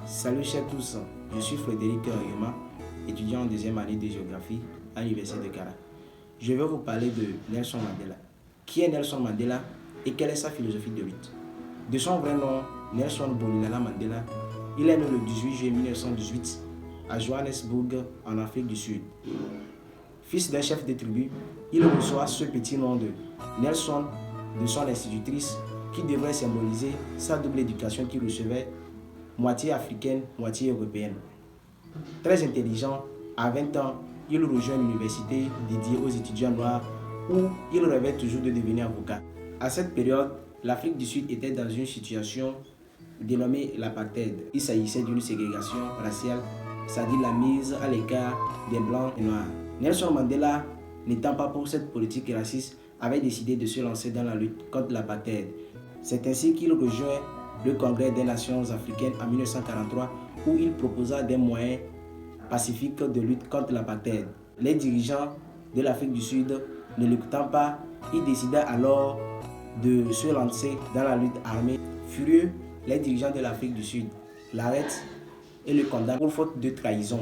Salut chers tous, je suis Frédéric Yoma, étudiant en deuxième année de géographie à l'université de Kara. Je vais vous parler de Nelson Mandela. Qui est Nelson Mandela et quelle est sa philosophie de lutte? De son vrai nom, Nelson Rolihlahla Mandela, il est né le 18 juillet 1918 à Johannesburg, en Afrique du Sud. Fils d'un chef de tribu, il reçoit ce petit nom de Nelson de son institutrice qui devrait symboliser sa double éducation qu'il recevait, moitié africaine, moitié européenne. Très intelligent, à 20 ans, il rejoint l'université dédiée aux étudiants noirs où il rêvait toujours de devenir avocat. À cette période, l'Afrique du Sud était dans une situation dénommée l'apartheid. Il s'agissait d'une ségrégation raciale, c'est-à-dire la mise à l'écart des blancs et noirs. Nelson Mandela, n'étant pas pour cette politique raciste, avait décidé de se lancer dans la lutte contre l'apartheid. C'est ainsi qu'il rejoint le Congrès des Nations africaines en 1943 où il proposa des moyens pacifiques de lutte contre l'apartheid. Les dirigeants de l'Afrique du Sud ne l'écoutant pas, il décida alors de se lancer dans la lutte armée. Furieux, les dirigeants de l'Afrique du Sud l'arrêtent et le condamnent pour faute de trahison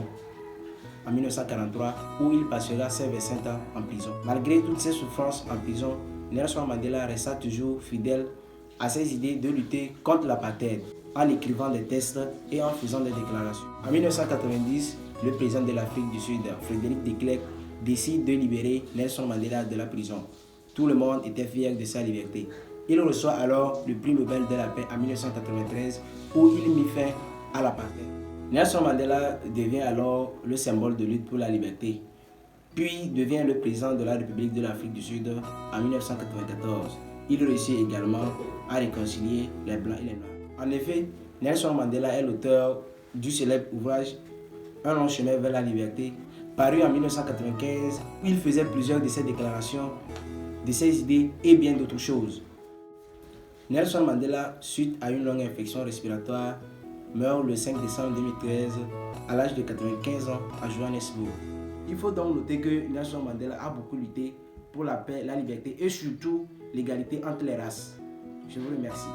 en 1943 où il passera ses 25 ans en prison. Malgré toutes ses souffrances en prison, Nelson Mandela resta toujours fidèle à ses idées de lutter contre l'apartheid en écrivant des textes et en faisant des déclarations. En 1990, le président de l'Afrique du Sud, Frédéric de Klerk, décide de libérer Nelson Mandela de la prison. Tout le monde était fier de sa liberté. Il reçoit alors le prix Nobel de la paix en 1993 où il mit fin à l'apartheid. Nelson Mandela devient alors le symbole de lutte pour la liberté, puis devient le président de la République de l'Afrique du Sud en 1994. Il réussit également à réconcilier les Blancs et les Noirs. En effet, Nelson Mandela est l'auteur du célèbre ouvrage Un long chemin vers la liberté, paru en 1995, où il faisait plusieurs de ses déclarations, de ses idées et bien d'autres choses. Nelson Mandela, suite à une longue infection respiratoire, meurt le 5 décembre 2013 à l'âge de 95 ans à Johannesburg. Il faut donc noter que Nelson Mandela a beaucoup lutté pour la paix, la liberté et surtout l'égalité entre les races. Je vous remercie.